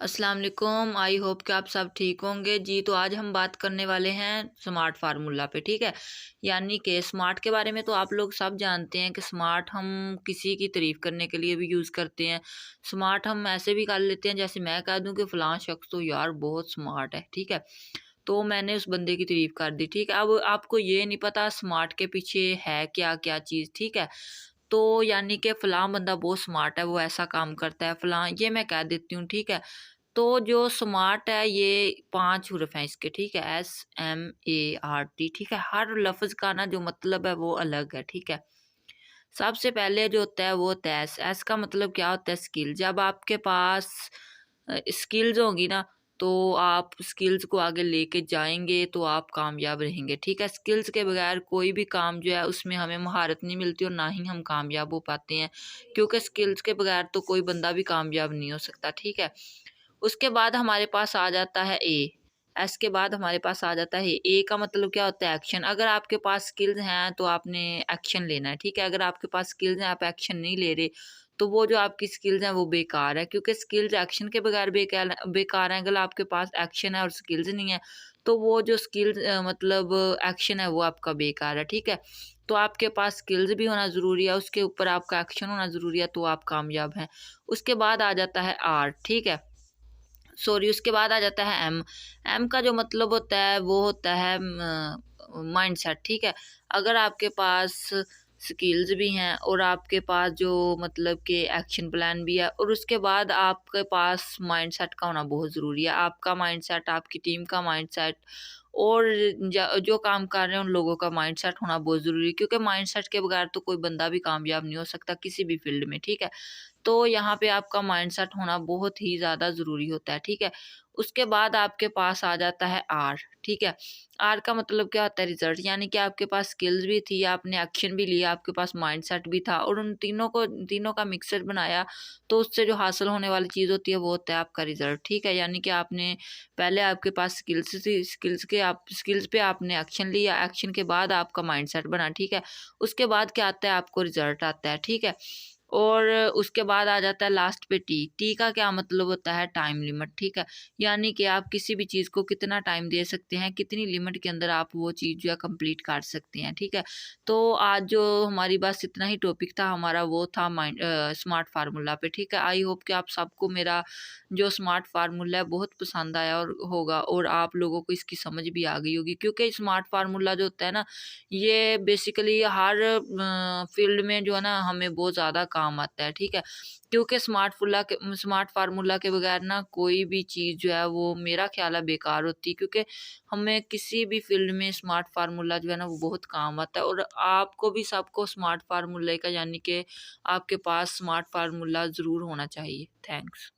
अस्सलाम वालेकुम। I hope कि आप सब ठीक होंगे जी। तो आज हम बात करने वाले हैं स्मार्ट फार्मूला पे, ठीक है। यानी कि स्मार्ट के बारे में तो आप लोग सब जानते हैं कि स्मार्ट हम किसी की तारीफ़ करने के लिए भी यूज़ करते हैं। स्मार्ट हम ऐसे भी कर लेते हैं, जैसे मैं कह दूं कि फ़लाँ शख्स तो यार बहुत स्मार्ट है, ठीक है। तो मैंने उस बंदे की तारीफ़ कर दी, ठीक है। अब आपको ये नहीं पता स्मार्ट के पीछे है क्या-क्या चीज़, ठीक है। तो यानी कि फ़लाँ बंदा बहुत स्मार्ट है, वो ऐसा काम करता है, फ़लाँ ये मैं कह देती हूँ, ठीक है। तो जो स्मार्ट है ये 5 हुर्फ हैं इसके, ठीक है, SMART, ठीक है। हर लफ्ज़ का ना जो मतलब है वो अलग है, ठीक है। सबसे पहले जो होता है वो होता है एस का मतलब क्या होता है स्किल। जब आपके पास स्किल्स होंगी ना, तो आप स्किल्स को आगे लेके जाएँगे तो आप कामयाब रहेंगे, ठीक है। स्किल्स के बगैर कोई भी काम जो है उसमें हमें महारत नहीं मिलती और ना ही हम कामयाब हो पाते हैं, क्योंकि स्किल्स के बगैर तो कोई बंदा भी कामयाब नहीं हो सकता, ठीक है। उसके बाद हमारे पास आ जाता है ए। एस के बाद हमारे पास आ जाता है ए का मतलब क्या होता है एक्शन। अगर आपके पास स्किल्स हैं तो आपने एक्शन लेना है, ठीक है। अगर आपके पास स्किल्स हैं आप एक्शन नहीं ले रहे, तो वो जो आपकी स्किल्स हैं वो बेकार है, क्योंकि स्किल्स एक्शन के बगैर बेकार हैं। अगर आपके पास एक्शन है और स्किल्स नहीं है, तो वो जो स्किल्स मतलब एक्शन है वो आपका बेकार है, ठीक है। तो आपके पास स्किल्स भी होना ज़रूरी है, उसके ऊपर आपका एक्शन होना ज़रूरी है, तो आप कामयाब हैं। उसके बाद आ जाता है आर, ठीक है। सॉरी, उसके बाद आ जाता है एम। एम का जो मतलब होता है वो होता है माइंडसेट, ठीक है। अगर आपके पास स्किल्स भी हैं और आपके पास जो मतलब कि एक्शन प्लान भी है, और उसके बाद आपके पास माइंडसेट का होना बहुत ज़रूरी है। आपका माइंडसेट, आपकी टीम का माइंडसेट और जो काम कर रहे हैं उन लोगों का माइंडसेट होना बहुत ज़रूरी है, क्योंकि माइंडसेट के बगैर तो कोई बंदा भी कामयाब नहीं हो सकता किसी भी फील्ड में, ठीक है। तो यहाँ पे आपका माइंडसेट होना बहुत ही ज़्यादा ज़रूरी होता है, ठीक है। उसके बाद आपके पास आ जाता है आर, ठीक है। आर का मतलब क्या होता है रिज़ल्ट, यानी कि आपके पास स्किल्स भी थी, आपने एक्शन भी लिया, आपके पास माइंडसेट भी था और उन तीनों का मिक्सर बनाया, तो उससे जो हासिल होने वाली चीज़ होती है वो होता है आपका रिज़ल्ट, ठीक है। यानी कि आपने पहले आपके पास स्किल्स थी, स्किल्स पे आपने एक्शन लिया, एक्शन के बाद आपका माइंडसेट बना, ठीक है। उसके बाद क्या आता है, आपको रिज़ल्ट आता है, ठीक है। और उसके बाद आ जाता है लास्ट पे टी। टी का क्या मतलब होता है टाइम लिमिट, ठीक है। यानी कि आप किसी भी चीज़ को कितना टाइम दे सकते हैं, कितनी लिमिट के अंदर आप वो चीज़ जो है कंप्लीट कर सकते हैं, ठीक है। तो आज जो हमारी बस इतना ही टॉपिक था हमारा, वो था स्मार्ट फार्मूला पे, ठीक है। आई होप कि आप सबको मेरा जो स्मार्ट फार्मूला है बहुत पसंद आया और होगा, और आप लोगों को इसकी समझ भी आ गई होगी, क्योंकि स्मार्ट फार्मूला जो होता है ना, ये बेसिकली हर फील्ड में जो है ना हमें बहुत ज़्यादा काम आता है, ठीक है। क्योंकि स्मार्ट फार्मूला के बगैर ना कोई भी चीज़ जो है वो मेरा ख्याल है बेकार होती है, क्योंकि हमें किसी भी फील्ड में स्मार्ट फार्मूला जो है ना वो बहुत काम आता है। और आपको भी सबको स्मार्ट फार्मूले का यानी कि आपके पास स्मार्ट फार्मूला ज़रूर होना चाहिए। थैंक्स।